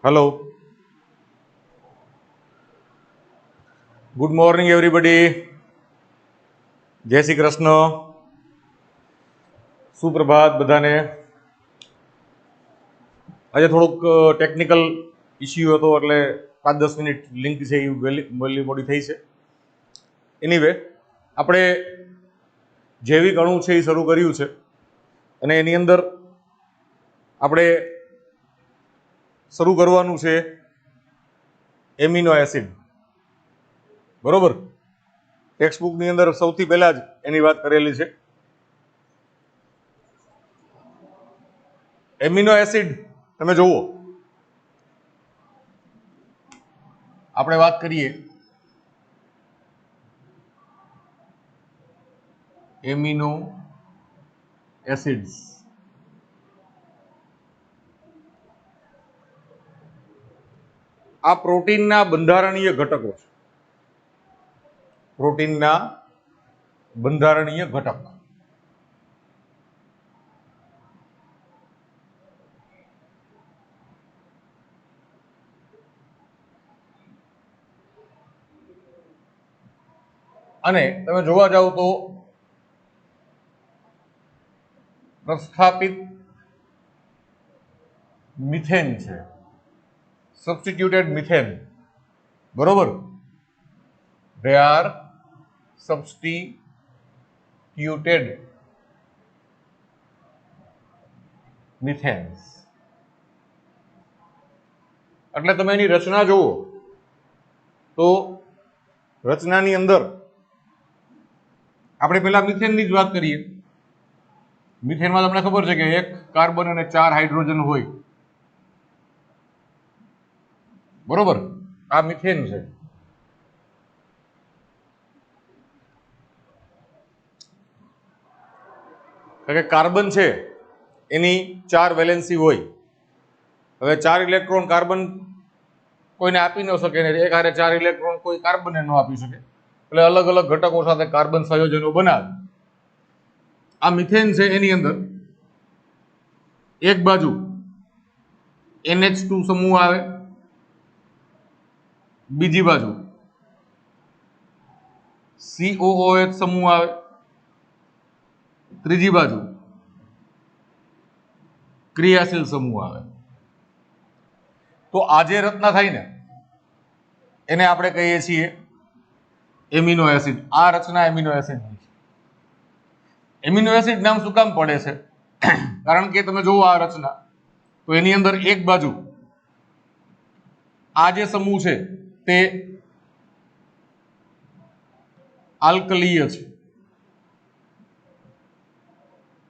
Hello, good morning everybody. जय श्री कृष्ण. सुप्रभात बधाने. આજે થોડુંક ટેકનિકલ ઇસ્યુ હતો એટલે 5-10 મિનિટ લિંક છે એ વહેલી મોડી થઈ છે. એનીવે આપણે જૈવિક અણુ છે એ શરૂ કર્યું છે અને એની અંદર આપણે શરૂ કરવાનું છે એમિનો એસિડ. બરોબર, ટેક્સ્ટ બુકની અંદર સૌથી પહેલા જ એની વાત કરેલી છે. એમિનો એસિડ તમે જુઓ, આપણે વાત કરીએ એમિનો એસિડ્સ. આ પ્રોટીનના બંધારણીય ઘટકો છે. પ્રોટીનના બંધારણીય ઘટક. અને તમે જોવા જાવ તો પ્રસ્થાપિત મિથેન છે, સબસ્ટિટ્યુટેડ મિથેન. બરોબર, they are substituted મિથેન્સ. એટલે તમે એની રચના જુઓ તો રચનાની અંદર આપણે પેલા મિથેનની જ વાત કરીએ. મિથેનમાં તમને ખબર છે કે એક કાર્બન અને 4 હાઇડ્રોજન હોય. બરોબર, આ મિથેન છે. કે કાર્બન છે એની 4 વેલેન્સી હોય. હવે 4 ઇલેક્ટ્રોન કાર્બન કોઈને આપી ન શકે ને એક હારે 4 ઇલેક્ટ્રોન કોઈ કાર્બનને ન આપી શકે, એટલે અલગ અલગ ઘટકો સાથે કાર્બન સંયોજનો બનાવે. આ મિથેન છે એની અંદર એક બાજુ NH2 સમૂહ આવે, બીજી બાજુ COOH સમૂહ આવે, ત્રીજી બાજુ ક્રિયાશીલ સમૂહ આવે. તો આ જે રચના થાય ને એને આપણે કહીએ છીએ એમિનો એસિડ. આ રચના એમિનો એસિડ ની છે. એમિનો એસિડ નામ શું કામ પડે છે? કારણ કે તમે જુઓ આ રચના તો એની અંદર એક બાજુ આ જે સમૂહ છે તે આલ્કલીય છે,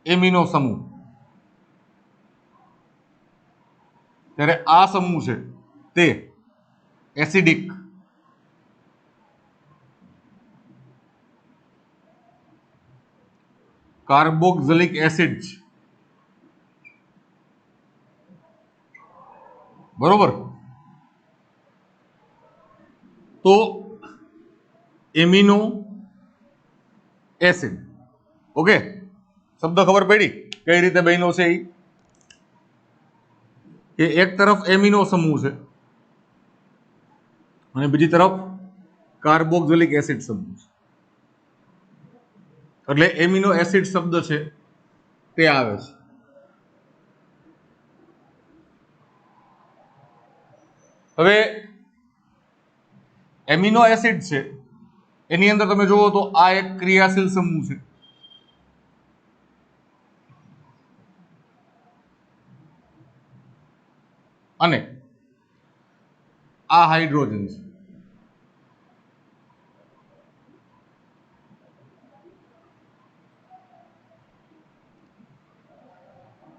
એમિનો સમૂહ. ત્યારે આ સમૂહ છે તે એસિડિક કાર્બોક્સિલિક એસિડ છે. બરોબર, તો એમિનો એસિડ. ઓકે, શબ્દ ખબર પડી કઈ રીતે બન્યો છે એ? કે એક તરફ એમિનો સમૂહ છે અને બીજી તરફ કાર્બોક્સિલિક એસિડ સમૂહ છે, એટલે એમિનો એસિડ શબ્દ છે તે આવે છે. હવે એમિનો એસિડ છે એની અંદર તમે જુઓ તો આ એક ક્રિયાશીલ સમૂહ છે અને આ હાઇડ્રોજન છે.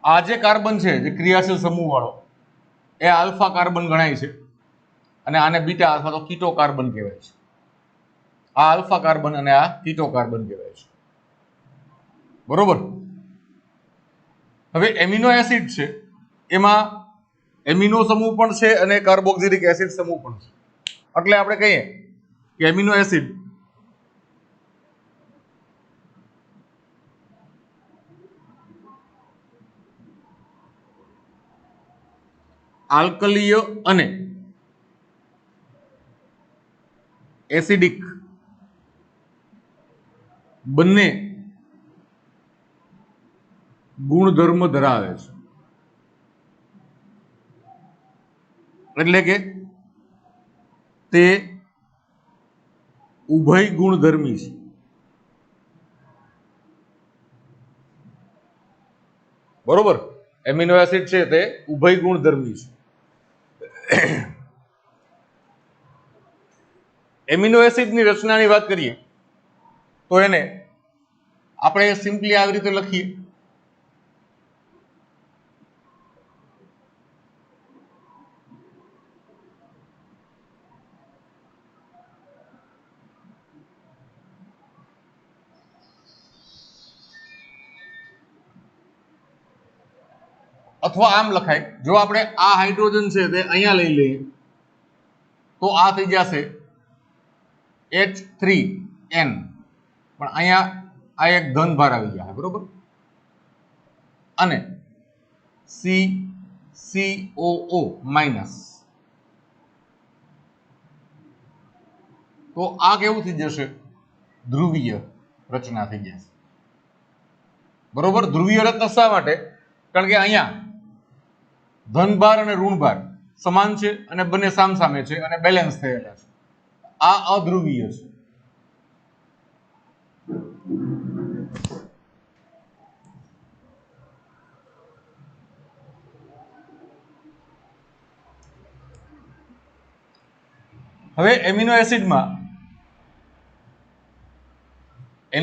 આ જે કાર્બન છે જે ક્રિયાશીલ સમૂહ વાળો એ આલ્ફા કાર્બન ગણાય છે અને આને બીટા અથવા તો કીટો કાર્બન કહેવાય છે. આ આલ્ફા કાર્બન અને આ કીટો કાર્બન કહેવાય છે. બરોબર, હવે એમિનો એસિડ છે એમાં એમિનો સમૂહ પણ છે અને કાર્બોક્સિલિક એસિડ સમૂહ પણ છે. એટલે આપણે કહીએ કે એમિનો એસિડ આલ્કલીય અને એસિડિક બંને ગુણધર્મ ધરાવે છે, એટલે કે તે ઉભય ગુણધર્મી છે. બરોબર, એમિનો એસિડ છે તે ઉભય ગુણધર્મી છે. એમિનો એસિડની રચનાની વાત કરીએ તો એને આપણે સિમ્પલી આવી રીતે લખીએ, અથવા આમ લખાય, જો આપણે આ હાઇડ્રોજન છે તે અહીંયા લઈ લઈએ તો આ થઈ જશે H3N, પણ અહીંયા આ એક ધન ભાર આવી જાય, બરોબર, અને CCOO માઇનસ, તો આ કેવું થઈ જશે? ધ્રુવીય રચના થઈ જશે. બરોબર, ધ્રુવીય રચના શા માટે? કારણ કે અહીંયા ધનભાર અને ઋણભાર સમાન છે અને બંને સામસામે છે અને બેલેન્સ થયેલા છે. આ અધ્રુવીય છે. હવે એમિનો એસિડમાં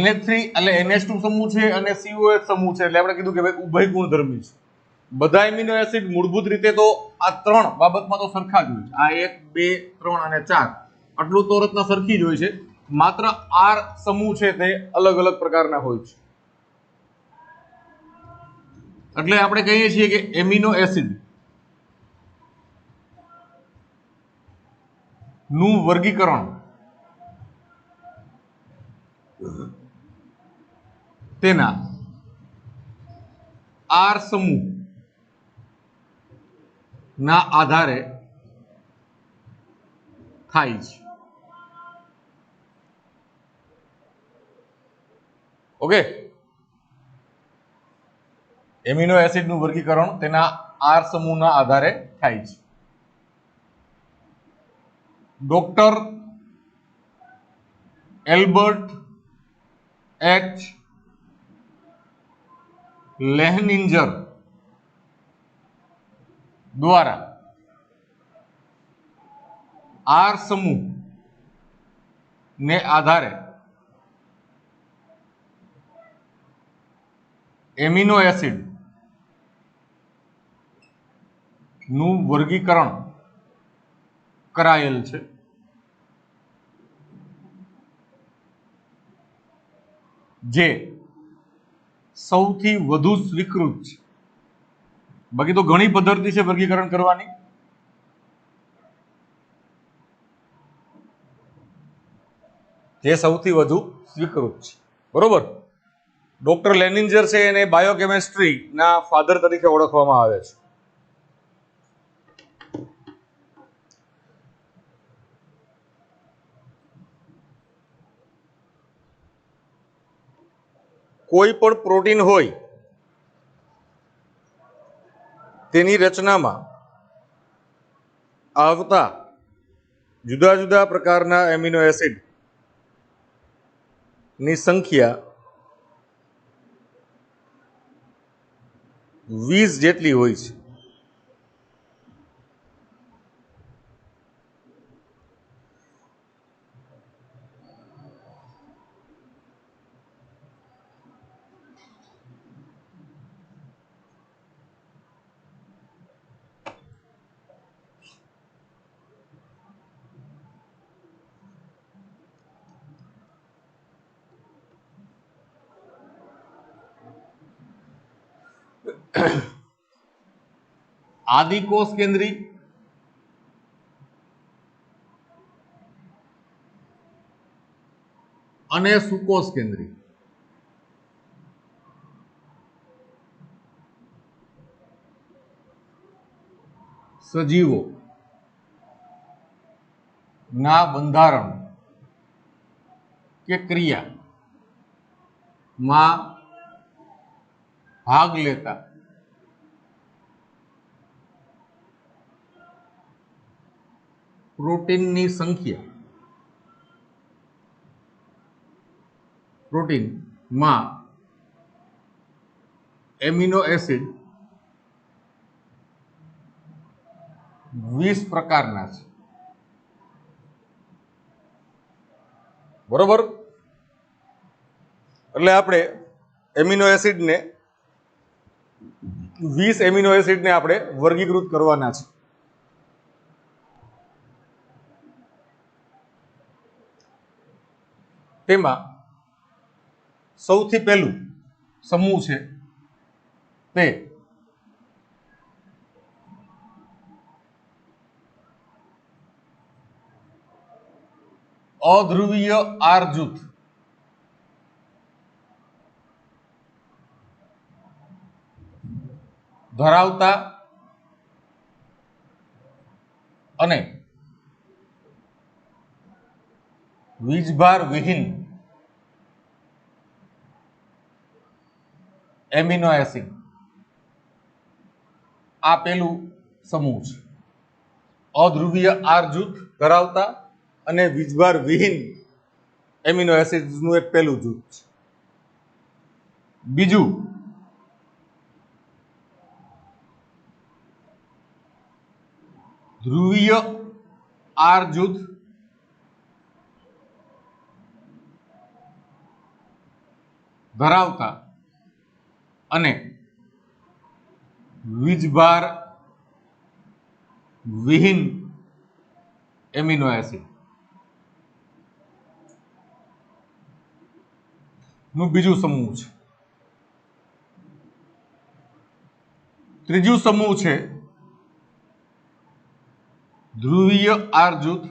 NH3 એટલે NH2 સમૂહ છે અને COH સમૂહ છે, એટલે આપણે કીધું કે ભાઈ ઉભય ગુણધર્મી છે. બધા એમિનો એસિડ મૂળભૂત રીતે તો આ ત્રણ બાબતમાં તો સરખા જ હોય છે. આ 1, 2, 3 અને 4 આટલું તો રચના સરખી જ હોય છે, માત્ર R સમૂહ છે તે અલગ અલગ પ્રકારના હોય છે. એટલે આપણે કહીએ છીએ કે એમિનો એસિડ નું વર્ગીકરણ તેના R સમૂહ ના આધારે થાય છે. ઓકે, એમિનો એસિડ નું વર્ગીકરણ તેના R સમૂહના આધારે થાય છે. ડોક્ટર એલ્બર્ટ એચ લેહનિંજર દ્વારા R સમૂહ ને આધારે એમિનો એસિડ નું વર્ગીકરણ કરાયેલ છે. જે સૌથી વધુ સ્વીકૃત છે. બાકી તો ઘણી પદ્ધતિ છે વર્ગીકરણ કરવાની, જે સૌથી વધુ સ્વીકૃત છે. બરોબર, ડોક્ટર લેનિંજર છે એને બાયોકેમિસ્ટ્રી ના ફાધર તરીકે ઓળખવામાં આવે છે. કોઈ પણ પ્રોટીન હોય તેની રચનામાં આવતા જુદા જુદા પ્રકારના એમિનો એસિડ ની સંખ્યા 20 જેટલી હોય છે. આદિકોષ કેન્દ્રી અને સુકોષ કેન્દ્રી. સજીવો ના બંધારણ કે ક્રિયામાં ભાગ લેતા પ્રોટીનની સંખ્યા પ્રોટીનમાં એમિનો એસિડ 20 પ્રકારના છે. બરોબર. એટલે આપણે એમિનો એસિડને 20 એમિનો એસિડને આપણે વર્ગીકૃત કરવાના છે. તેમાં સૌથી પહેલું સમૂહ છે તે અધ્રુવીય આર જૂથ. ધરાવતા અને વીજભાર વિહીન એમિનો એસિડ. આ પેલું સમૂહ છે. અધ્રુવીય આર જૂથ ધરાવતા અને વીજભાર વિહીન એમિનો એસિડ્સનું એક પહેલું જૂથ છે. બીજું ધ્રુવીય આર જૂથ ધરાવતા અને વીજભાર વિહીન એમિનો એસિડ નું બીજું સમૂહ છે. ત્રીજું સમૂહ છે ધ્રુવીય આર જૂથ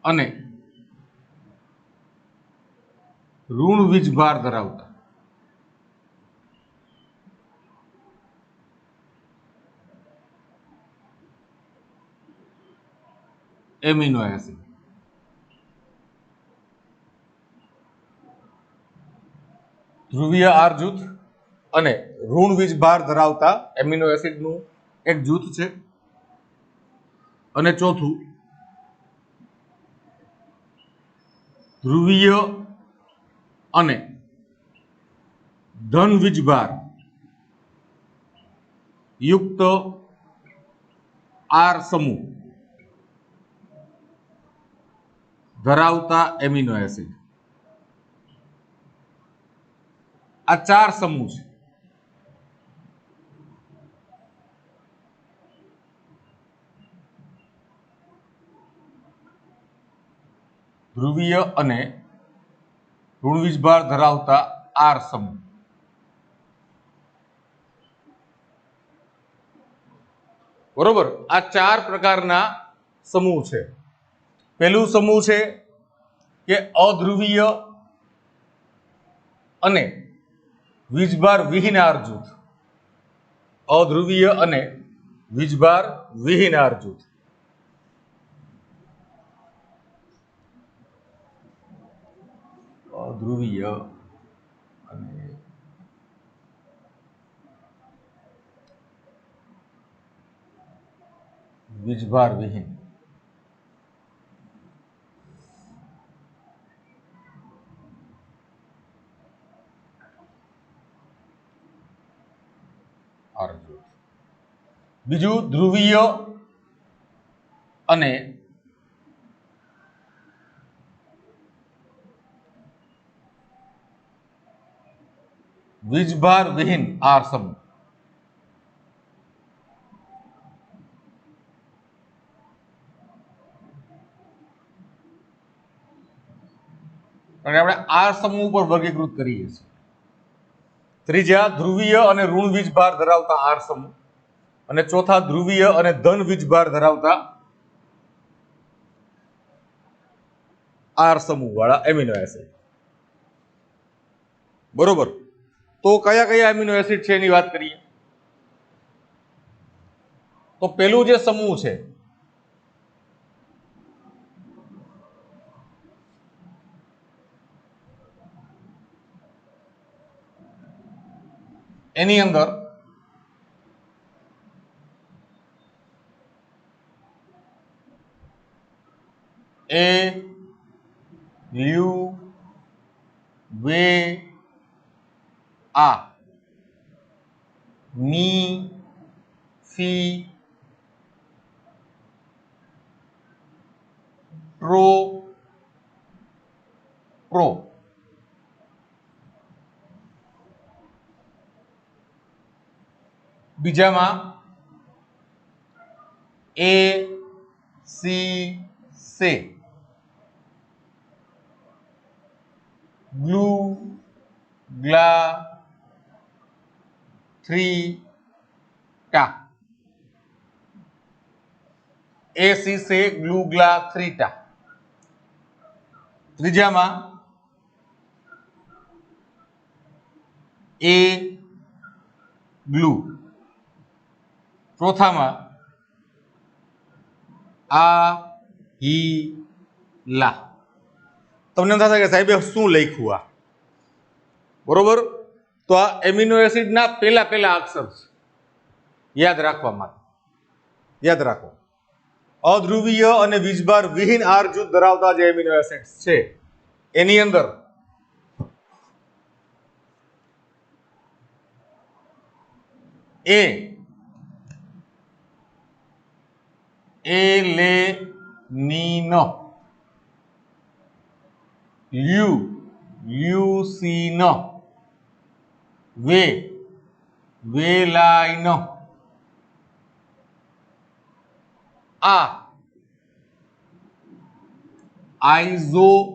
અને ઋણ વીજભાર ધરાવતા એમિનો એસિડ. ધ્રુવીય આર જૂથ અને ઋણ વીજભાર ધરાવતા એમિનો એસિડનું એક જૂથ છે. અને ચોથું ધ્રુવીય અને ધન વીજભાર યુક્ત આર સમૂહ ધરાવતા એમિનો એસિડ. આ 4 સમૂહ છે. ધ્રુવીય અને ઋણ વીજભાર ધરાવતા આર સમૂહ. બરોબર. આ 4 પ્રકારના સમૂહ છે. પહેલું સમૂહ છે કે અધ્રુવીય અને વીજભાર વિહીન આર જૂથ. અધ્રુવીય અને વીજભાર વિહીન આર જૂથ. અધ્રુવીય અને વીજભાર વિહીન આર જૂથ. બીજું ધ્રુવીય અને વીજભાર વિહીન આર સમૂહ. અને આપણે આર સમૂહ પર વર્ગીકૃત કરીએ છીએ. ત્રીજા ધ્રુવીય અને ઋણ વીજભાર ધરાવતા આર સમૂહ અને ચોથા ધ્રુવીય અને ધન વીજભાર ધરાવતા આર સમૂહ વાળા એમિનો એસિડ. બરોબર. તો કયા કયા એમિનો એસિડ છે એની વાત કરીએ. તો પેલું જે સમૂહ છે એની અંદર એ લ્યુ વે આ મી ફી પ્રો પ્રો બીજામાં એ સી સે ગ્લુ ગ્લા થ્રી ટા એ સી સે ગ્લુ ગ્લા થ્રી ટા ત્રીજામાં એ ગ્લુ ચોથામાં આ હી લા તમને થશે કે સાહેબે શું લખ્યું આ બરોબર તો આ એમિનો એસિડના પહેલા અક્ષર છે યાદ રાખવા માટે યાદ રાખો અધ્રુવીય અને વીજભાર વિહીન આર જૂથ ધરાવતા જે એમિનો એસિડ્સ છે એની અંદર એલેનિન લ્યુસીન વેલાઇન આ આઇઝોલ્યુસિન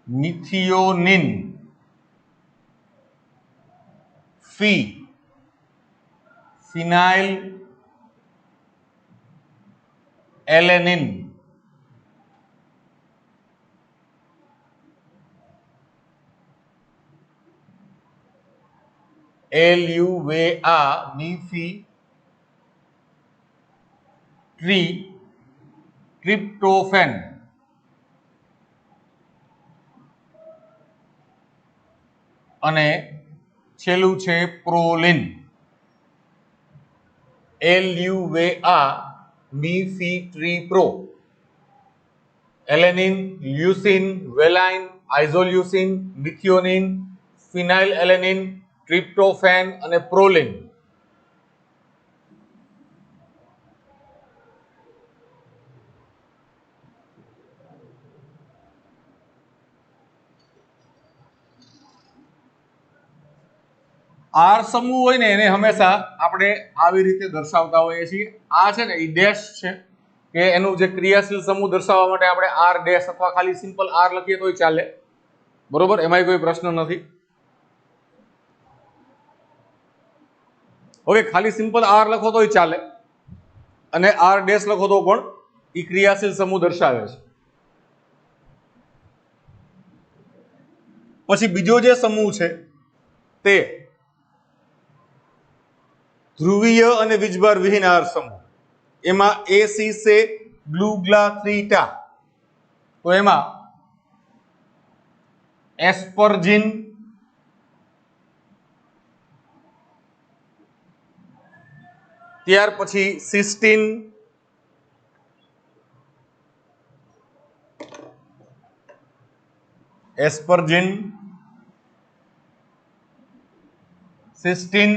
મિથિયોનિન ફિનાઇલ એલેનિન LUVA મીફી ટ્રિપ્ટોફેન અને છેલ્લું છે પ્રોલિન LUVA મીફી ટ્રીપ્રો એલેનિન લ્યુસિન વેલાઇન આઇઝોલ્યુસિન મિથિયોનિન ફિનાઇલ એલેનિન ટ્રિપ્ટોફેન અને પ્રોલિન આર સમૂહ હોય ને એને હંમેશા આપણે આવી રીતે દર્શાવતા હોઈએ છીએ આ છે ને એ ડેશ છે કે એનું જે ક્રિયાશીલ સમૂહ દર્શાવવા માટે આપણે આર ડેશ અથવા ખાલી સિમ્પલ આર લખીએ તોય ચાલે બરોબર એમાંય કોઈ પ્રશ્ન નથી હવે ખાલી સિમ્પલ આર લખો તોય ચાલે અને આર ડેશ લખો તો પણ એ ક્રિયાશીલ સમૂહ દર્શાવે છે પછી બીજો જે સમૂહ છે તે ધ્રુવીય અને વીજભાર વિહીન આર સમૂહ એમાં એસી સે ગ્લુ ગ્લા થ્રી ટા તો એમાં એસ્પર્જિન ત્યાર પછી સિસ્ટીન એસ્પર્જિન સિસ્ટીન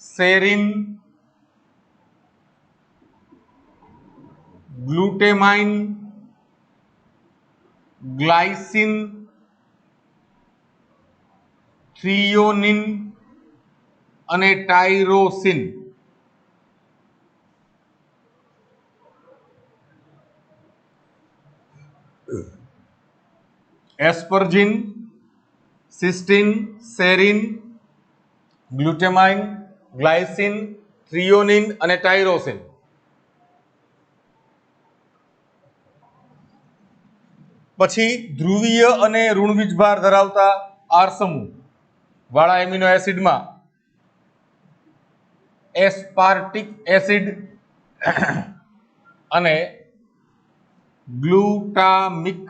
સેરિન ગ્લુટેમાઇન ગ્લાયસિન થ્રિયોનિન અને ટાયરોસિન એસ્પર્જિન સિસ્ટીન સેરિન ગ્લુટેમાઇન ગ્લાયસિન થ્રિયોનિન અને ટાયરોસિન પછી ધ્રુવીય અને ઋણ વીજભાર ધરાવતા આર સમૂહ વાળા એમિનો એસિડમાં એસ્પાર્ટિક એસિડ અને ગ્લુટામિક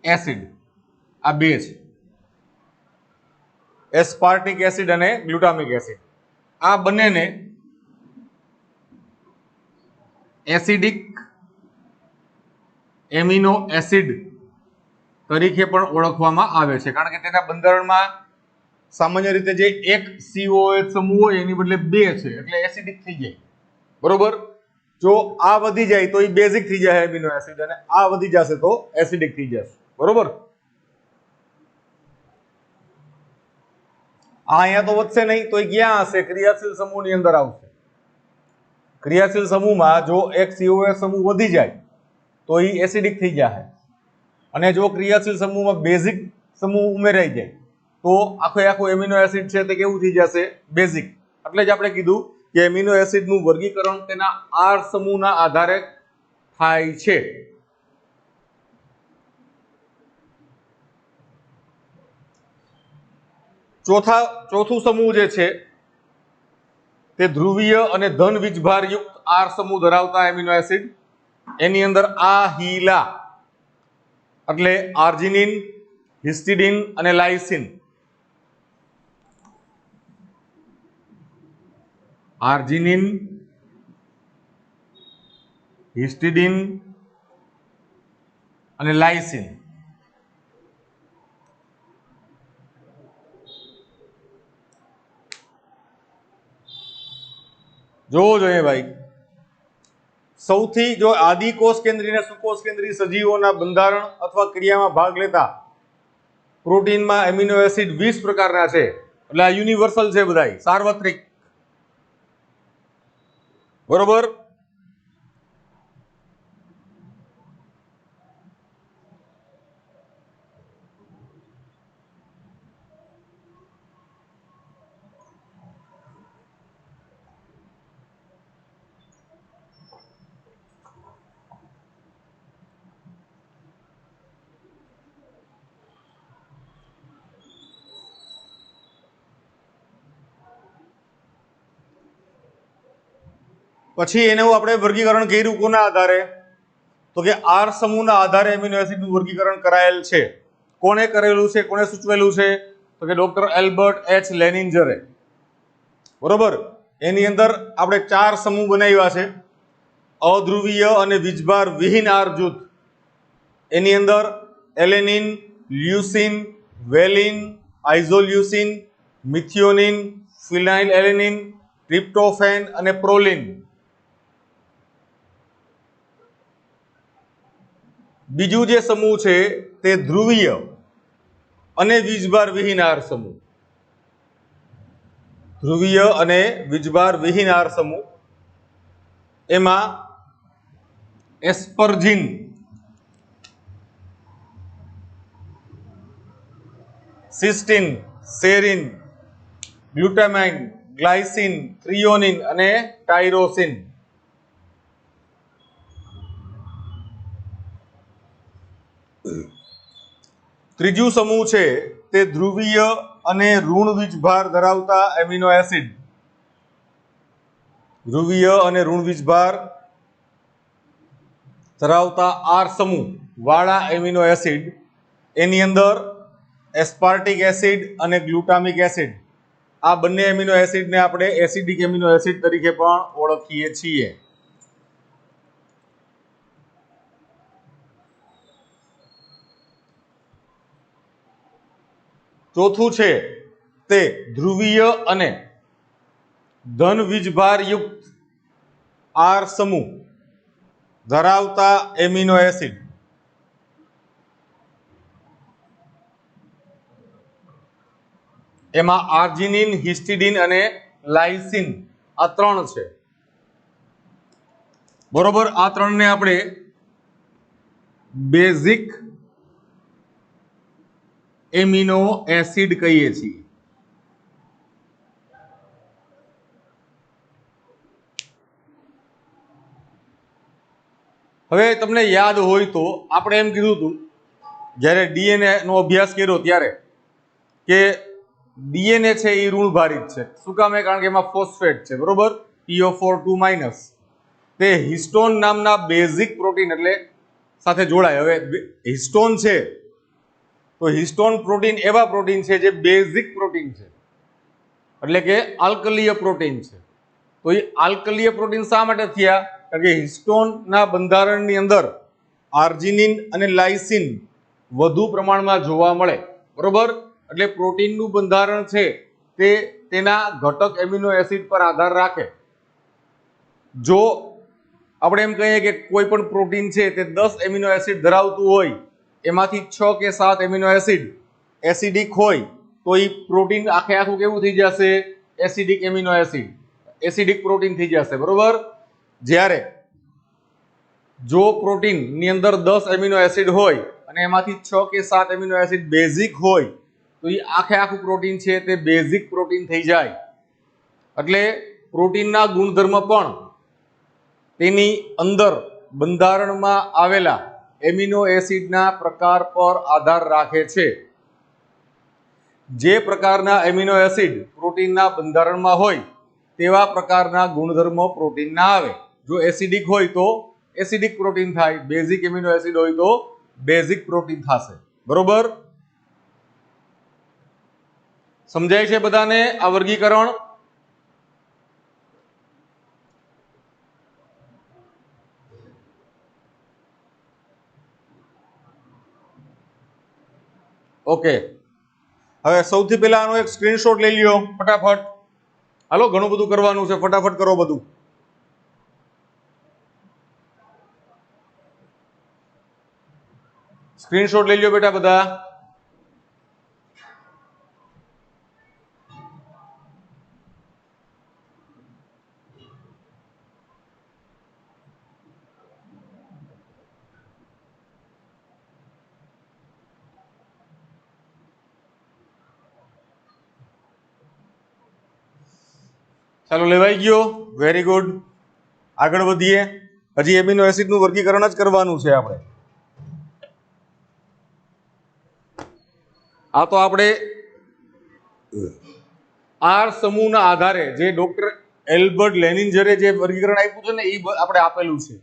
એસિડ આ બે છે. એસ્પાર્ટિક એસિડ અને ગ્લુટામિક એસિડ આ બંનેને એસિડિક એમિનો એસિડ તરીકે પણ ઓળખવામાં આવે છે, કારણ કે તેના બંધારણમાં સામાન્ય રીતે જે એક COH સમૂહ હોય એની બદલે બે છે, એટલે એસિડિક થઈ જાય. બરોબર. જો આ વધી જાય તો એ બેઝિક થઈ જાય એમિનો એસિડ, અને આ વધી જશે તો એસિડિક થઈ જશે. બરોબર. અહીંયા તો વધશે નહીં, તો એ ક્યાં હશે? ક્રિયાશીલ સમૂહની અંદર આવશે. ક્રિયાશીલ સમૂહમાં જો એક COH સમૂહ વધી જાય તો એ એસિડિક થઈ જાય, અને જો ક્રિયાશીલ સમૂહમાં બેઝિક સમૂહ ઉમેરાઈ જાય તો આખો એમિનો એસિડ છે તે કેવું થઈ જશે? બેઝિક. એટલે જ આપણે કીધું કે એમિનો એસિડનું વર્ગીકરણ તેના આર સમૂહના આધારે થાય છે. ચોથું સમૂહ જે છે તે ધ્રુવીય અને ધન વીજભાર યુક્ત આર સમૂહ ધરાવતા એમિનો એસિડ. એની અંદર આહિલા એટલે આર્જિનિન, હિસ્ટિડિન અને લાઇસિન. આર્જિનિન, હિસ્ટિડિન અને લાઇસિન. જોવો જોઈએ ભાઈ, સૌથી જો આદિ કોષ કેન્દ્રીય અને સુકોષ કેન્દ્રીય સજીવોના બંધારણ અથવા ક્રિયામાં ભાગ લેતા પ્રોટીનમાં એમિનો એસિડ 20 પ્રકારના છે, એટલે આ યુનિવર્સલ છે, બધાય સાર્વત્રિક. બરોબર. પછી એનું આપણે વર્ગીકરણ કર્યું કોના આધારે? તો કે આર સમૂહના આધારે એમિનો એસિડનું વર્ગીકરણ કરાયેલ છે. કોણે કરેલું છે? કોણે સૂચવેલું છે? તો કે ડોક્ટર એલ્બર્ટ એચ લેનિન્જરે. બરોબર. એની અંદર આપણે 4 સમૂહ બનાવ્યા છે. અધ્રુવીય અને વીજભાર વિહીન આર જૂથ. એની અંદર એલેનિન, લ્યુસિન, વેલિન, આઇઝોલ્યુસિન, મિથિયોનિન, ફિનાઇલ એલેનિન, ટ્રિપ્ટોફેન અને પ્રોલિન. બીજું જે સમૂહ છે તે ધ્રુવીય અને વીજભાર વિહીન આર સમૂહ. ધ્રુવીય અને વીજભાર વિહીન આર સમૂહ. એમાં એસ્પર્જિન, સિસ્ટીન, સેરિન, ગ્લુટામાઇન, ગ્લાયસિન, થ્રિયોનિન અને ટાયરોસિન. ત્રીજું સમૂહ છે તે ધ્રુવીય અને ઋણ વીજભાર ધરાવતા એમિનો એસિડ. ધ્રુવીય અને ઋણ વીજભાર ધરાવતા આર સમૂહ વાળા એમિનો એસિડ. એની અંદર એસ્પાર્ટિક એસિડ અને ગ્લુટામિક એસિડ. આ બંને એમિનો એસિડને આપણે એસિડિક એમિનો એસિડ તરીકે પણ ઓળખીએ છીએ. ચોથું છે તે ધ્રુવીય અને ધન વીજભાર યુક્ત આર સમૂહ ધરાવતા એમિનો એસિડ. એમાં આર્જિનિન, હિસ્ટિડિન અને લાઇસિન આ 3 છે. બરોબર. આ 3ને આપણે બેઝિક એમિનો એસિડ કહીએ છીએ. હવે તમને યાદ હોય તો આપણે એમ કીધું હતું જ્યારે ડીએનએ નો અભ્યાસ કર્યો ત્યારે કે ડીએનએ છે એ ઋણભારિત છે. શું કામ? કારણ કે એમાં ફોસ્ફેટ છે, બરોબર, PO4 2- તે હિસ્ટોન નામના બેઝિક પ્રોટીન એટલે સાથે જોડાય. હવે હિસ્ટોન છે તો હિસ્ટોન પ્રોટીન એવા પ્રોટીન છે જે બેઝિક પ્રોટીન છે, એટલે કે આલ્કલીય પ્રોટીન છે. તો એ આલ્કલીય પ્રોટીન શા માટે થયા? કારણ કે હિસ્ટોનના બંધારણની અંદર આર્જિનિન અને લાઇસિન વધુ પ્રમાણમાં જોવા મળે, બરોબર. એટલે પ્રોટીનનું બંધારણ છે તે તેના ઘટક એમિનો એસિડ પર આધાર રાખે. જો આપણે એમ કહીએ કે કોઈ પણ પ્રોટીન છે તે 10 એમિનો એસિડ ધરાવતું હોય, એમાંથી 6 કે 7 એમિનો એસિડ એસિડિક હોય, તો એ પ્રોટીન આખે આખું કેવું થઈ જશે? Acidic amino acid, acidic protein થઈ જશે, બરોબર. જ્યારે જો પ્રોટીન ની અંદર 10 એમિનો એસિડ હોય અને એમાંથી 6 કે 7 એમિનો એસિડ બેઝિક હોય, તો એ આખે આખું પ્રોટીન છે તે બેઝિક પ્રોટીન થઈ જાય. એટલે પ્રોટીનના ગુણધર્મ પણ તેની અંદર બંધારણમાં આવેલા એમિનો એસિડના પ્રકાર પર આધાર રાખે છે. જે પ્રકારના એમિનો એસિડ પ્રોટીનના બંધારણમાં હોય તેવા પ્રકારના ગુણધર્મો પ્રોટીનના આવે. જો એસિડિક હોય તો એસિડિક પ્રોટીન થાય, બેઝિક એમિનો એસિડ હોય તો બેઝિક પ્રોટીન થશે, બરોબર. સમજાય છે બધાને આ વર્ગીકરણ? ઓકે. હવે સૌથી પહેલા આનો એક સ્ક્રીનશોટ લઈ લ્યો ફટાફટ. હાલો, ઘણું બધું કરવાનું છે, ફટાફટ કરો બધું. સ્ક્રીનશોટ લઈ લ્યો બેટા બધા. ચાલો, લેવાઈ ગયો, વેરી ગુડ. આગળ વધીએ. હજી એમિનો એસિડ નું વર્ગીકરણ જ કરવાનું છે આપણે. આ તો આપણે આર સમૂહના આધારે જે ડોક્ટર એલ્બર્ટ લેનિન્જરે જે વર્ગીકરણ આપ્યું છે ને એ આપણે આપેલું છે.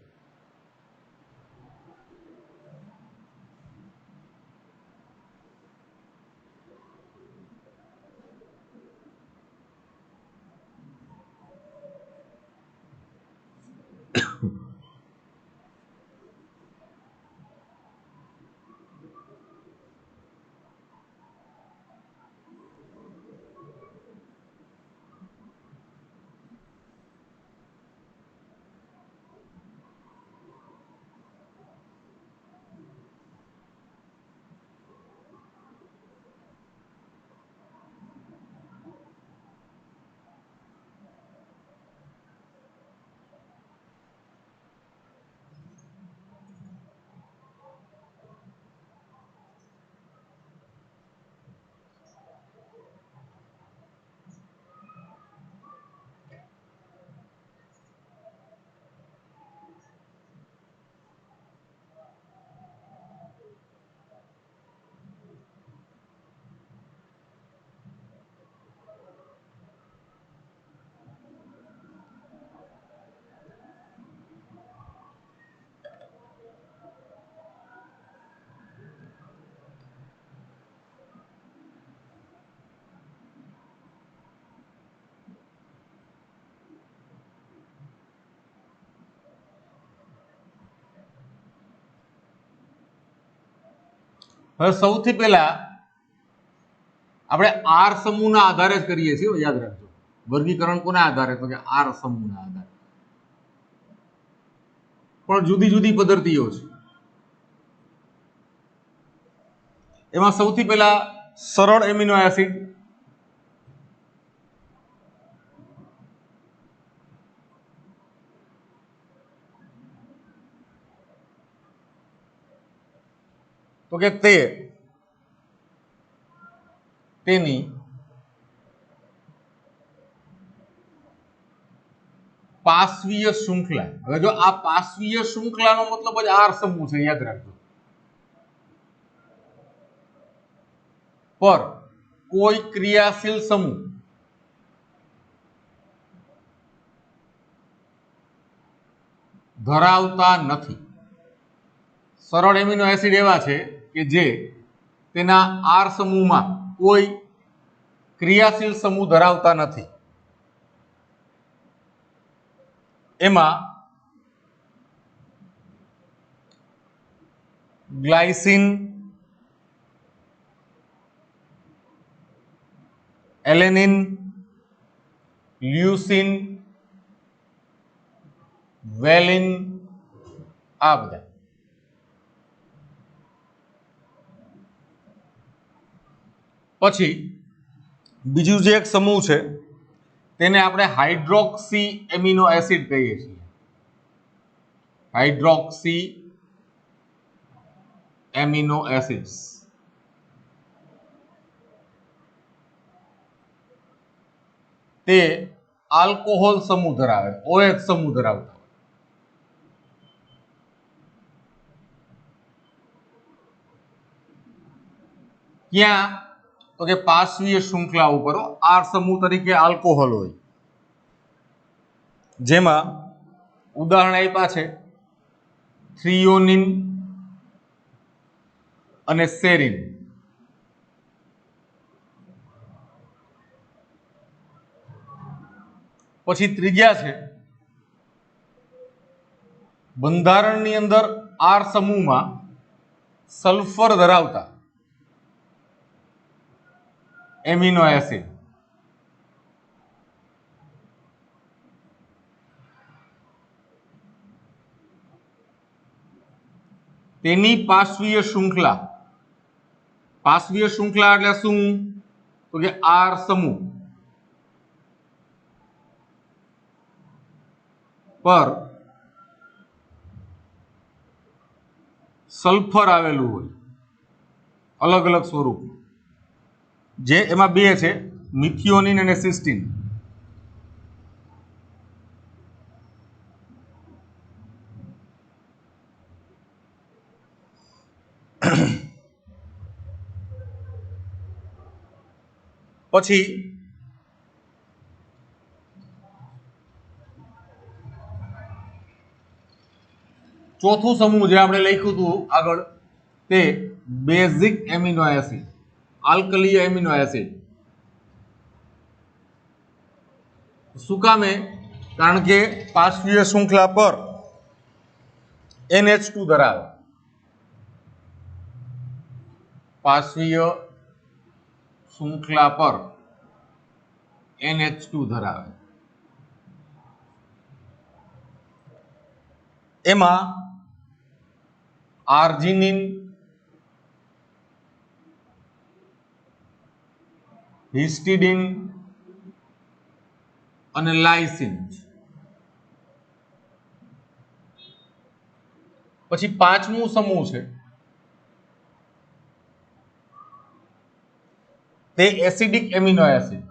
હવે સૌથી પહેલા આપણે આર સમૂહના આધારે જ કરીએ છીએ, યાદ રાખજો. વર્ગીકરણ કોના આધારે? તો કે આર સમૂહના આધારે. પણ જુદી જુદી પદ્ધતિઓ છે. એમાં સૌથી પહેલા સરળ એમિનો એસિડ. તો કે તેની પાર્શ્વીય શૃંખલા. હવે જો આ પાર્શ્વીય શૃંખલાનો મતલબ જ આર સમૂહ છે, યાદ રાખજો. પર કોઈ ક્રિયાશીલ સમૂહ ધરાવતા નથી. સરળ એમિનો એસિડ એવા છે કે જે તેના આર સમૂહમાં કોઈ ક્રિયાશીલ સમૂહ ધરાવતા નથી. એમાં ગ્લાયસિન, એલેનિન, લ્યુસિન, વેલિન, આ બધા. પછી બીજું જે એક સમૂહ છે તેને આપણે હાઇડ્રોક્સી એમિનો એસિડ કહીએ છીએ. Hydroxy amino acids. તે આલ્કોહોલ સમૂહ ધરાવે, OH સમૂહ ધરાવતા. ક્યાં? તો કે પાર્શ્વીય શૃંખલા ઉપર આર સમૂહ તરીકે આલ્કોહોલ હોય, જેમાં ઉદાહરણ આપ્યા છે થ્રિયોનિન અને સેરિન. પછી ત્રીજા છે બંધારણની અંદર આર સમૂહમાં સલ્ફર ધરાવતા એમિનો એસિડ. તેની પાર્શ્વીય શૃંખલા. પાર્શ્વીય શૃંખલા એટલે શું? તો કે આર સમૂહ પર સલ્ફર આવેલું હોય, અલગ અલગ સ્વરૂપ, જે એમાં બે છે, મિથિયોનિન અને સિસ્ટીન. પછી ચોથું સમૂહ જે આપણે લખ્યું હતું આગળ, તે બેઝિક એમિનો એસિડ, આલ્કલીય એમિનો એસિડ. શું કામે? કારણ કે પાર્શ્વીય શૃંખલા પર NH2 ધરાવે. પાર્શ્વીય શૃંખલા પર NH2 ધરાવે. એમાં આર્જિનિન, હિસ્ટિડિન અને લાઇસિન. પછી પાંચમું સમૂહ છે તે એસિડિક એમિનો એસિડ.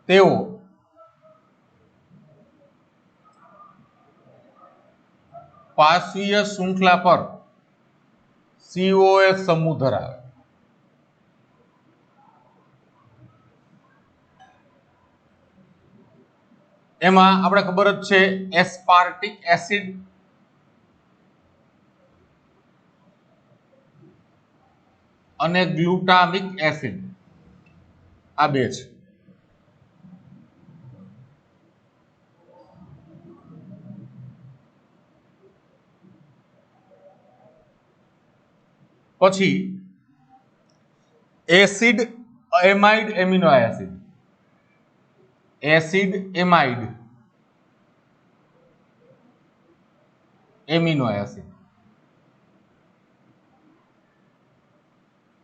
તેઓ પાર્શ્વીય શૃંખલા પર COS સમૂહ ધરાવે. એમાં આપણે ખબર જ છે એસ્પાર્ટિક એસિડ અને ગ્લુટામિક એસિડ, આ બે છે. પછી acid amide amino acid. Acid amide amino acid.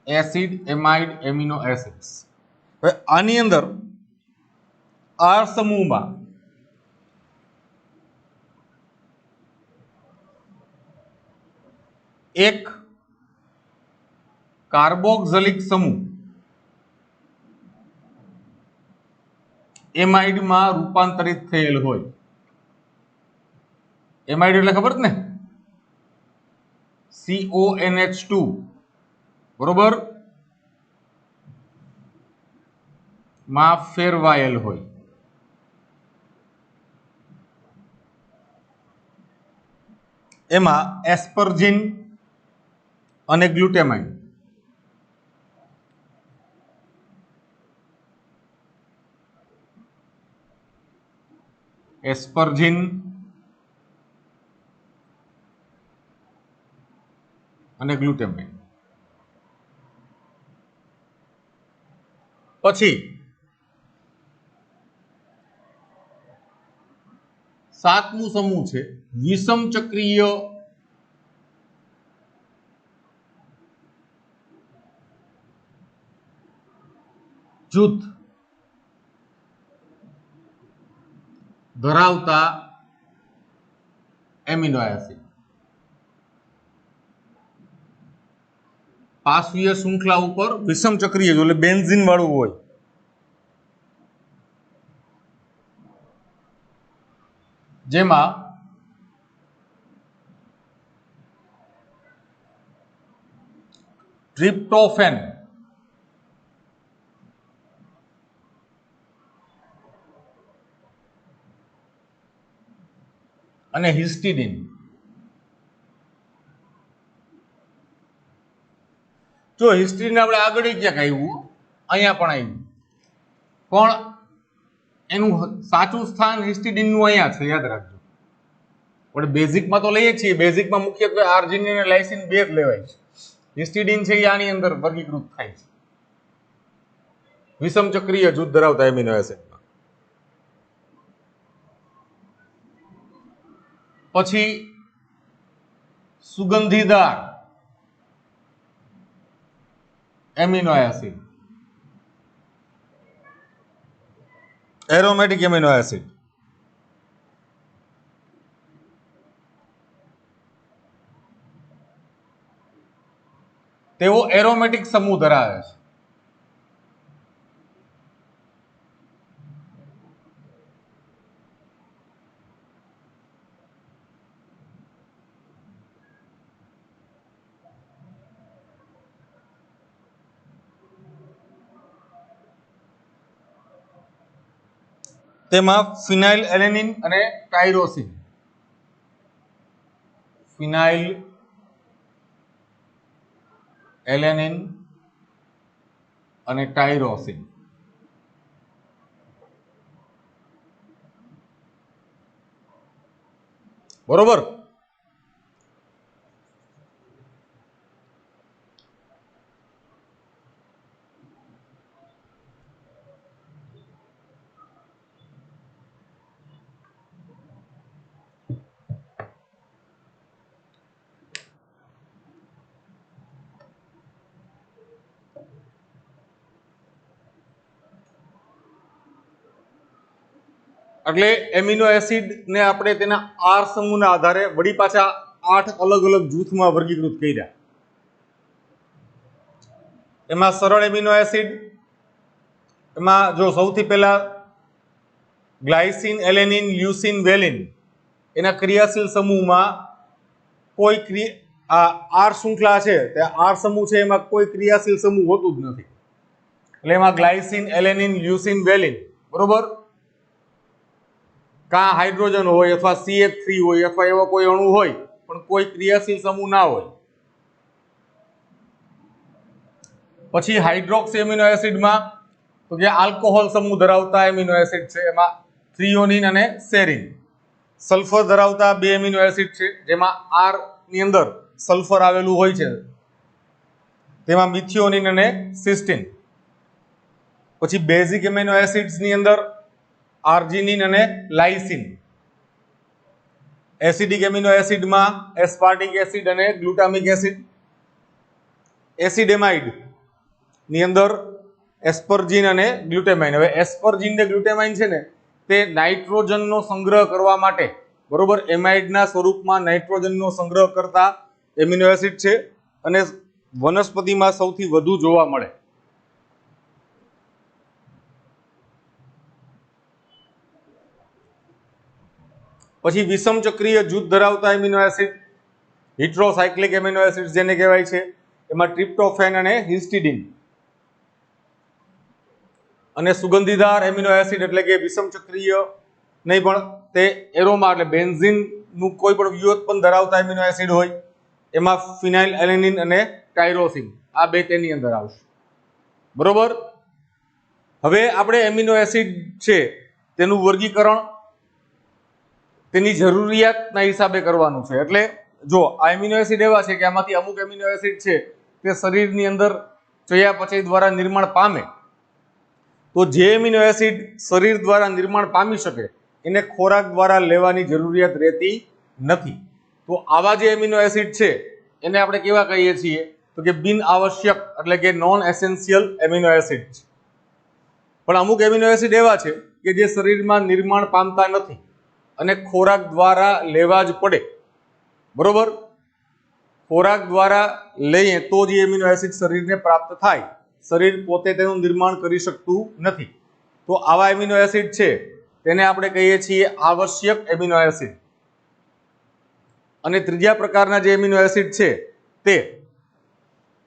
Acid amide amino acids. હવે આની અંદર આર સમૂહમાં એક કાર્બોક્સિલિક સમૂહ એમાઇડમાં રૂપાંતરિત થયેલ હોય, એમાઇડ એટલે ખબર જ ને, CONH2, બરોબર, માં ફેરવાયેલ હોય, એમાં એસ્પરજીન અને ગ્લુટેમાઇન એસ્પરજીન અને ગ્લુટેમાઇન. પછી 7મું સમૂહ છે વિષમ ચક્રીય જૂથ ધરાવતા એમિનો એસિડ. પાર્શ્વીય શૃંખલા ઉપર વિષમ ચક્રીય એટલે બેન્ઝીન વાળું હોય, જેમાં ટ્રિપ્ટોફેન અને હિસ્ટિડિન. જો હિસ્ટિડિન આપણે આગળ ક્યાંક આવ્યું, અહીંયા પણ આવ્યું, પણ એનું સાચું સ્થાન હિસ્ટિડિનનું અહીંયા છે, યાદ રાખજો. આપણે બેઝિકમાં તો લઈએ છીએ, બેઝિકમાં મુખ્યત્વે આર્જિનિન અને લાઇસિન બે જ લેવાય છે. હિસ્ટિડિન છે એ આની અંદર વર્ગીકૃત થાય છે વિષમ ચક્રીય જૂથ ધરાવતા એમિનો એસિડમાં. પછી સુગંધીદાર amino acid, aromatic amino acid. તેઓ એરોમેટિક સમૂહ ધરાવે છે. તેમાં ફિનાઇલ એલેનિન અને ટાયરોસિન, ફિનાઇલ એલેનિન અને ટાયરોસિન. બરોબર. એટલે એમિનો એસિડ ને આપણે તેના આર સમૂહના આધારે વળી પાછા 8 અલગ અલગ જૂથમાં વર્ગીકૃત કર્યા. એમાં સરળ એમિનો એસિડ, એમાં જો સૌથી પહેલા ગ્લાયસિન, એલેનિન, લ્યુસિન, વેલિન એના ક્રિયાશીલ સમૂહમાં કોઈ આર શૃંખલા છે, તે આર સમૂહ છે એમાં કોઈ ક્રિયાશીલ સમૂહ હોતું જ નથી. એટલે એમાં ગ્લાયસિન, એલેનિન, લ્યુસિન, વેલિન, બરોબર, કાં હાઇડ્રોજન હોય અથવા CH3 હોય અથવા એવો કોઈ અણુ હોય પણ કોઈ ક્રિયાશીલ સમૂહ ના હોય. પછી હાઇડ્રોક્સી એમિનો એસિડમાં તો જે આલ્કોહોલ સમૂહ ધરાવતા એમિનો એસિડ છે એમાં થ્રીયોનિન અને સેરિન. સલ્ફર ધરાવતા બે એમિનો એસિડ છે જેમાં આર ની અંદર સલ્ફર આવેલું હોય છે, તેમાં મિથિયોનિન અને સિસ્ટીન. પછી બેઝિક એમિનો એસિડ્સ ની અંદર આર્જિનિન અને lysine. Acidic amino એસિડમાં aspartic acid અને ગ્લુટામિક એસિડ. એસિડેમાઇડ ની અંદર એસ્પરજીન અને ગ્લુટેમાઇન. હવે એસ્પરજીન ને ગ્લુટેમાઇન છે ને તે નાઇટ્રોજનનો સંગ્રહ કરવા માટે, બરોબર, એમાઇડના સ્વરૂપમાં નાઇટ્રોજનનો સંગ્રહ કરતા એમિનો એસિડ છે અને વનસ્પતિમાં સૌથી વધુ જોવા મળે. પછી વિષમ ચક્રીય જૂથ ધરાવતા એમિનો એસિડ, હિટ્રોસાયક્લિક એમિનો એસિડ જેને કહેવાય છે, એમાં ટ્રિપ્ટોફેન અને હિસ્ટિડિન. અને સુગંધીદાર એમિનો એસિડ એટલે કે વિષમ ચક્રીય નહીં પણ તે એરોમા એટલે બેન્ઝીન નું કોઈ પણ વ્યુત્પન્ન ધરાવતા એમિનો એસિડ હોય, એમાં ફિનાઇલ એલેનિન અને ટાયરોસિન આ બે તેની અંદર આવશે. બરોબર. હવે આપણે એમિનો એસિડ છે તેનું વર્ગીકરણ તેની જરૂરિયાતના હિસાબે કરવાનું છે. એટલે જો આ એમિનો એસિડ એવા છે કે આમાંથી અમુક એમિનો એસિડ છે તે શરીરની અંદર ચયાપચય દ્વારા નિર્માણ પામે, તો જે એમિનો એસિડ શરીર દ્વારા નિર્માણ પામી શકે એને ખોરાક દ્વારા લેવાની જરૂરિયાત રહેતી નથી. તો આવા જે એમિનો એસિડ છે એને આપણે કેવા કહીએ છીએ? તો કે બિન આવશ્યક એટલે કે નોન એસેન્શિયલ એમિનો એસિડ. પણ અમુક એમિનો એસિડ એવા છે કે જે શરીરમાં નિર્માણ પામતા નથી અને ખોરાક દ્વારા લેવા જ પડે. બરોબર. ખોરાક દ્વારા લઈએ તો જ એમિનો એસિડ શરીરને પ્રાપ્ત થાય, શરીર પોતે તેનું નિર્માણ કરી શકતું નથી. તો આવા એમિનો એસિડ છે તેને આપણે કહીએ છીએ આવશ્યક એમિનો એસિડ. અને ત્રીજા પ્રકારના જે એમિનો એસિડ છે તે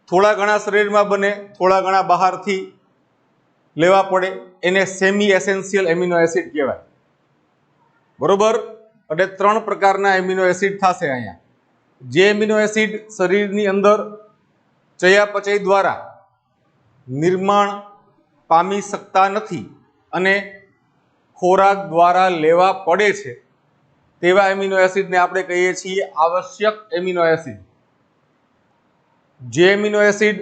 થોડા ઘણા શરીરમાં બને, થોડા ઘણા બહારથી લેવા પડે, એને સેમી એસેન્શિયલ એમિનો એસિડ કહેવાય. બરોબર. એટલે ત્રણ પ્રકારના એમિનો એસિડ થશે અહીંયા. જે એમિનો એસિડ શરીરની અંદર ચયાપચય દ્વારા નિર્માણ પામી શકતા નથી અને ખોરાક દ્વારા લેવા પડે છે તેવા એમિનો એસિડને આપણે કહીએ છીએ આવશ્યક એમિનો એસિડ. જે એમિનો એસિડ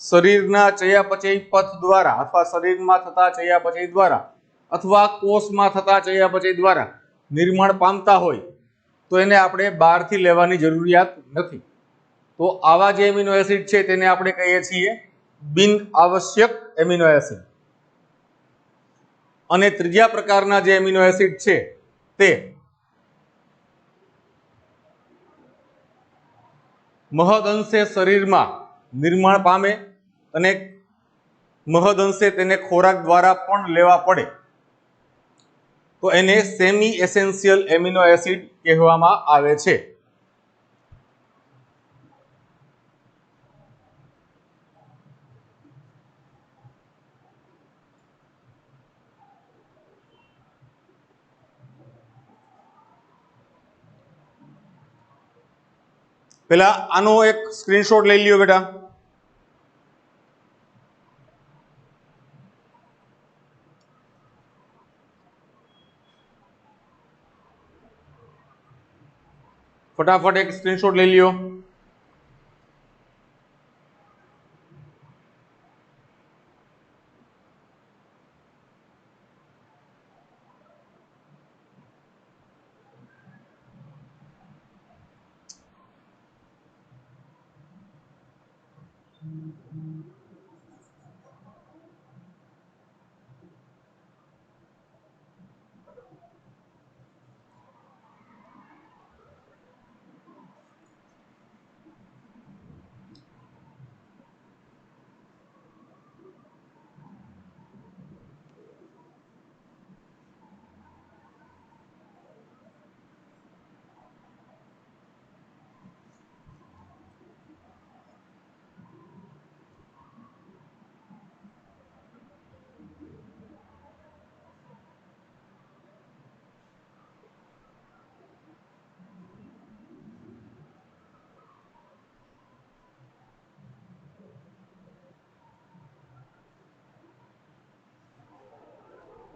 શરીરના ચયાપચય પથ દ્વારા અથવા શરીરમાં થતા ચયાપચય દ્વારા અથવા કોષમાં થતા ચયાપચય દ્વારા નિર્માણ પામતા હોય તો એને આપણે બહારથી લેવાની જરૂરિયાત નથી. તો આવા જે એમિનો એસિડ છે તેને આપણે કહીએ છીએ બિન આવશ્યક એમિનો એસિડ. અને ત્રીજા પ્રકારના જે એમિનો એસિડ છે તે મહદઅંશે શરીરમાં નિર્માણ પામે અને મહદઅંશે તેને ખોરાક દ્વારા પણ લેવા પડે, તો એને સેમી એસેન્શિયલ એમિનો એસિડ કહેવામાં આવે છે. પેલા આનો એક સ્ક્રીનશોટ લઈ લ્યો બેટા. ફટાફટ એક સ્ક્રીનશોટ લઈ લ્યો.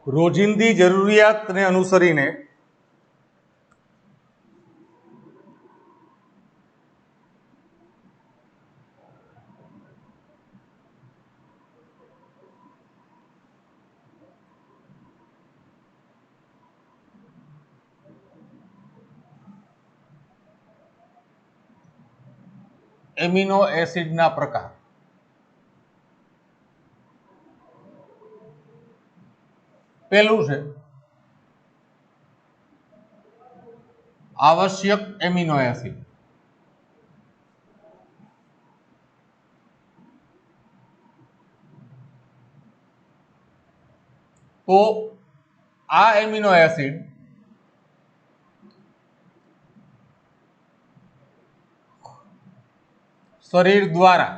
રોજિંદી જરૂરિયાતને અનુસરીને એમિનો એસિડના પ્રકાર. પહેલું છે આવશ્યક એમિનો એસિડ. તો આ એમિનો એસિડ શરીર દ્વારા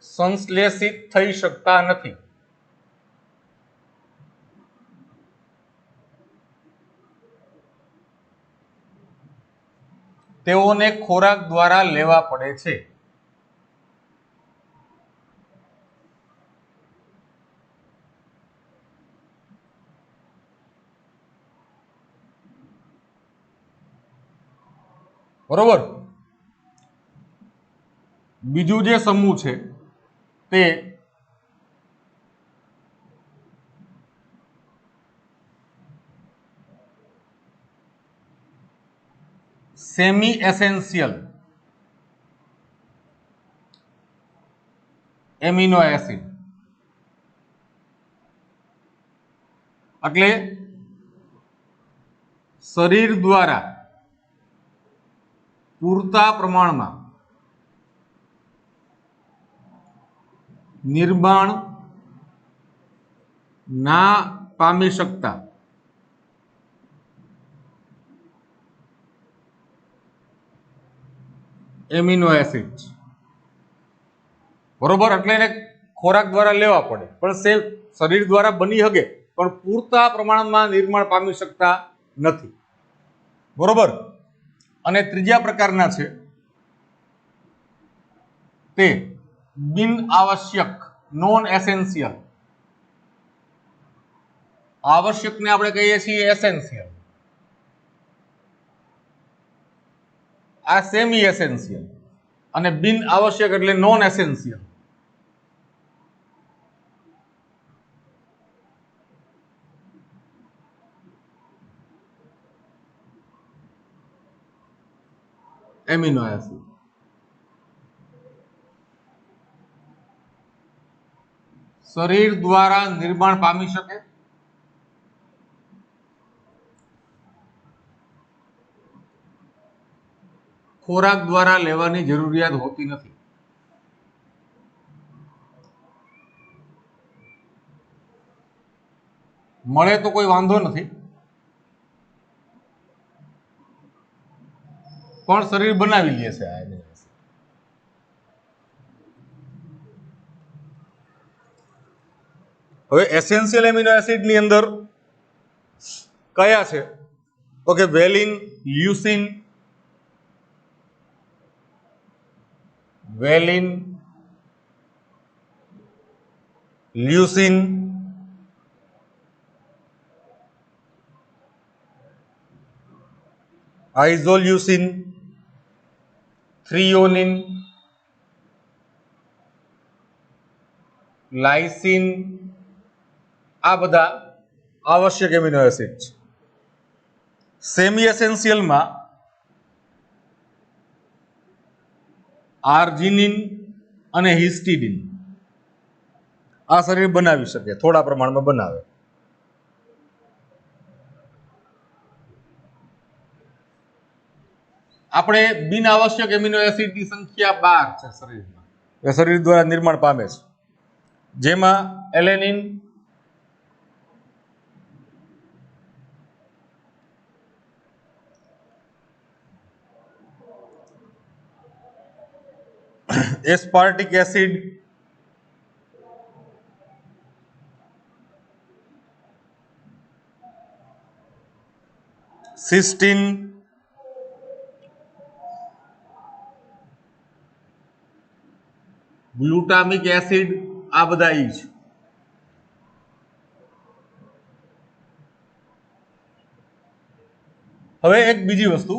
સંશ્લેષિત થઈ શકતા નથી. તેઓને ખોરાક દ્વારા લેવા પડે છે. બરોબર. બીજું જે સમૂહ છે તે સેમી એસેન્શિયલ એમિનો એસિડ, એટલે શરીર દ્વારા પૂરતા પ્રમાણમાં નિર્માણ ના પામી શકતા એમિનો એસિડ. બરોબર. એટલે એને ખોરાક દ્વારા લેવા પડે, પણ શરીર દ્વારા બની શકે પણ પૂરતા પ્રમાણમાં નિર્માણ પામી શકતા નથી. બરોબર. અને ત્રીજા પ્રકારના છે તે બિન આવશ્યક, નોન એસેન્શિયલ. આવશ્યકને આપણે કહીએ છીએ એસેન્શિયલ, આ સેમી એસેન્શિયલ, અને બિન આવશ્યક એટલે નોન એસેન્શિયલ. Amino acid. શરીર દ્વારા નિર્માણ પામી શકે ખોરાક દ્વારા લેવાની જરૂરિયાત હોતી નથી. મળે તો કોઈ વાંધો નથી, પણ શરીર બનાવી લે છે આ એમિનો એસિડ. હવે એસેન્શિયલ એમિનો એસિડ ની અંદર કયા છે? ઓકે, વેલિન, લ્યુસીન, આઇઝોલ્યુસિન, થ્રીઓનિન, લાઇસિન, આ બધા આવશ્યક એમિનો એસિડ છે. સેમી એસેન્શિયલમાં આર્જિનિન અને હિસ્ટિડિન આ શરીર બનાવી શકે, થોડા પ્રમાણમાં બનાવે. આપણે બિન આવશ્યક એમિનો એસિડની સંખ્યા 12 છે શરીરમાં, એ શરીર દ્વારા નિર્માણ પામે છે, જેમાં alanine, aspartic acid, cysteine, glutamic acid, આ બધા ઈ છે. હવે એક બીજી વસ્તુ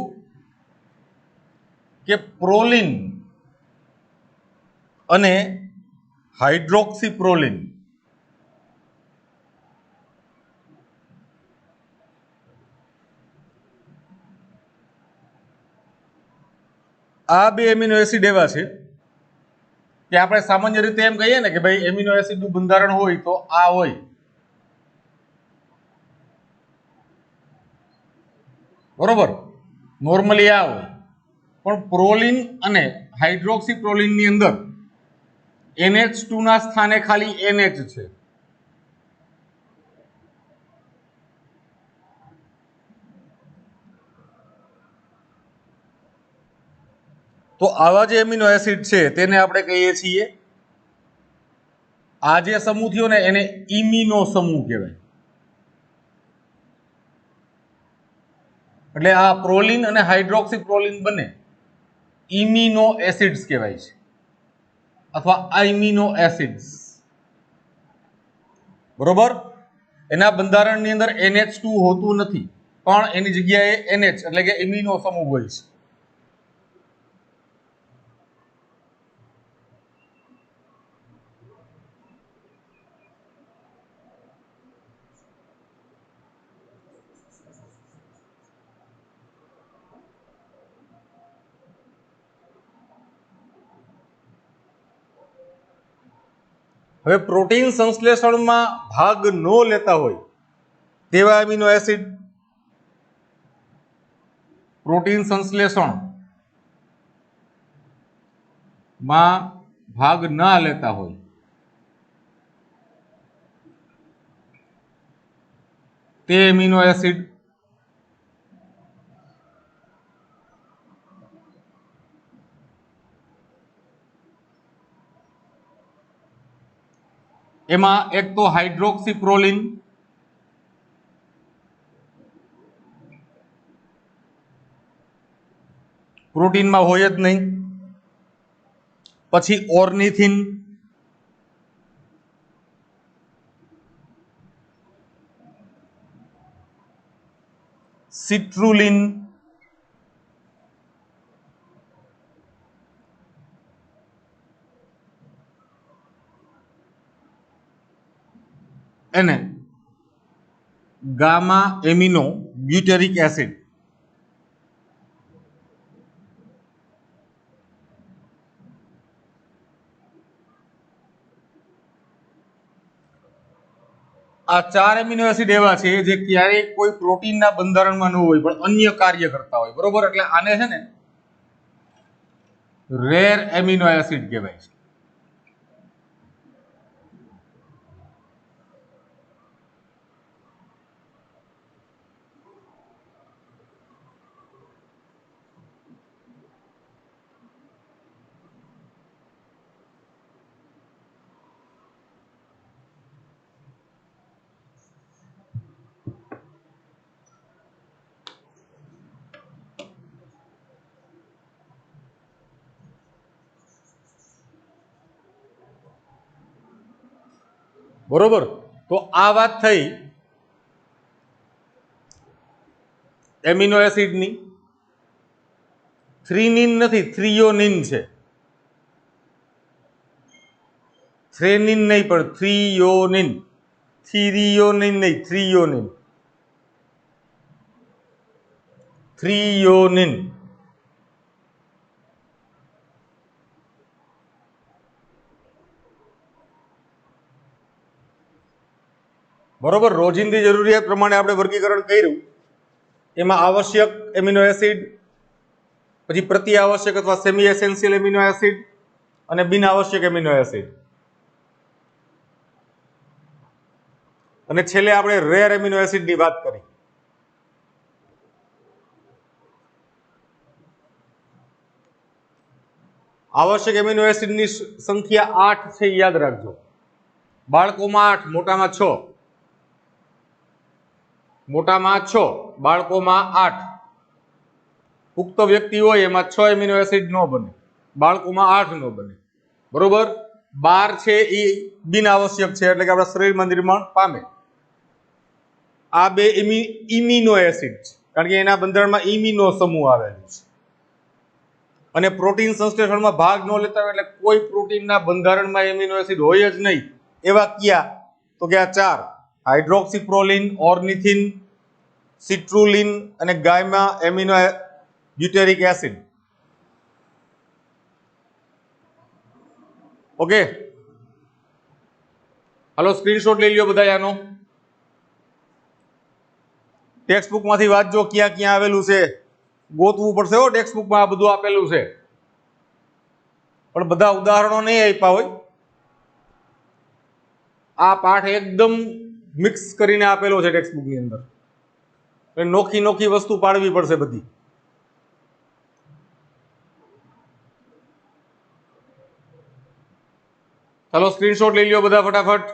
કે પ્રોલિન અને હાઇડ્રોક્સીપ્રોલિન આ બે એમિનો એસિડ એવા છે કે આપણે સામાન્ય રીતે એમ કહીએ ને કે ભાઈ એમિનો એસિડનું બંધારણ હોય તો આ હોય. બરોબર, નોર્મલી આ હોય, પણ પ્રોલિન અને હાઇડ્રોક્સીપ્રોલિન ની અંદર NH2 ના સ્થાને ખાલી NH છે. તો આવા જે એમિનો એસિડ છે તેને આપણે કહીએ છીએ, આ જે સમૂહ થયો ને એને ઇમિનો સમૂહ કહેવાય. એટલે આ પ્રોલિન અને હાઇડ્રોક્સી પ્રોલિન બને ઇમિનો એસિડ્સ કહેવાય છે અથવા આઇમિનો એસિડ્સ. બરોબર. એના બંધારણની અંદર NH2 હોતું નથી, પણ એની જગ્યાએ NH એટલે કે ઇમિનો સમૂહ હોય છે. હવે પ્રોટીન સંશ્લેષણમાં ભાગ ન લેતા હોય તેવા એમિનો એસિડ, પ્રોટીન સંશ્લેષણ માં ભાગ ના લેતા હોય તે એમિનો એસિડ એમાં એક તો હાઇડ્રોક્સી પ્રોલિન, પ્રોટીનમાં હોય જ નહીં. પછી ઓર્નિથિન, સિટ્રુલિન, અને ગામા એમિનો બ્યુટેરિક એસિડ. આ 4 એમિનો એસિડ એવા છે જે ક્યારેય કોઈ પ્રોટીનના બંધારણમાં ન હોય પણ અન્ય કાર્ય કરતા હોય. બરોબર. એટલે આને છે ને રેર એમિનો એસિડ કહેવાય છે. બરોબર. તો આ વાત થઈ એમિનો એસિડની. થ્રીનિન નથી, થ્રિયોનિન છે. થ્રેનિન નહીં પણ થ્રિયોનિન. થિરિયોનિન નહીં, થ્રિયોનિન. થ્રિયોનિન. બરોબર. રોજિંદી જરૂરિયાત પ્રમાણે આપણે વર્ગીકરણ કર્યું. એમાં આવશ્યક એમિનો એસિડ, પછી પ્રતિ આવશ્યક અથવા સેમી એસેન્શિયલ એમિનો એસિડ અને બિન આવશ્યક એમિનો એસિડ. અને છેલ્લે આપણે રેર એમિનો એસિડની વાત કરી. આવશ્યક એમિનો એસિડની સંખ્યા 8 છે, યાદ રાખજો. બાળકોમાં 8, મોટામાં 6. મોટામાં 6, બાળકોમાં 8. પુખ્ત વ્યક્તિ હોય એમાં 6 એમિનો એસિડ ન બને, બાળકોમાં 8 ન બને. બરોબર. 12 છે એ બિન આવશ્યક છે, એટલે કે આપણા શરીરમાં નિર્માણ પામે. આ બે ઇમિનો એસિડ છે, કારણ કે એના બંધારણમાં ઇમિનો સમૂહ આવેલો છે. અને પ્રોટીન સંશ્લેષણમાં ભાગ ન લેતા હોય એટલે કોઈ પ્રોટીનના બંધારણમાં એમિનો એસિડ હોય જ નહીં. એવા કયા? તો કે આ 4: હાઇડ્રોક્સી પ્રોલિન, ઓર્નિથિન, સિટ્રુલિન અને gamma amino butyric acid. Okay, હાલો સ્ક્રીનશોટ લઈ લ્યો બધા. આનો ટેક્સ્ટ બુકમાંથી વાંચજો, ક્યાં ક્યાં આવેલું છે. ગોતવું પડશે હો, ટેક્સ્ટ બુકમાં આ બધું આપેલું છે, પણ બધા ઉદાહરણો નહીં આપ્યા હોય. આ પાઠ એકદમ મિક્સ કરીને આપેલો છે ટેક્સ્ટ બુકની અંદર, એટલે નોખી નોખી વસ્તુ પાડવી પડશે બધી. ચાલો સ્ક્રીનશોટ લઈ લ્યો બધા ફટાફટ.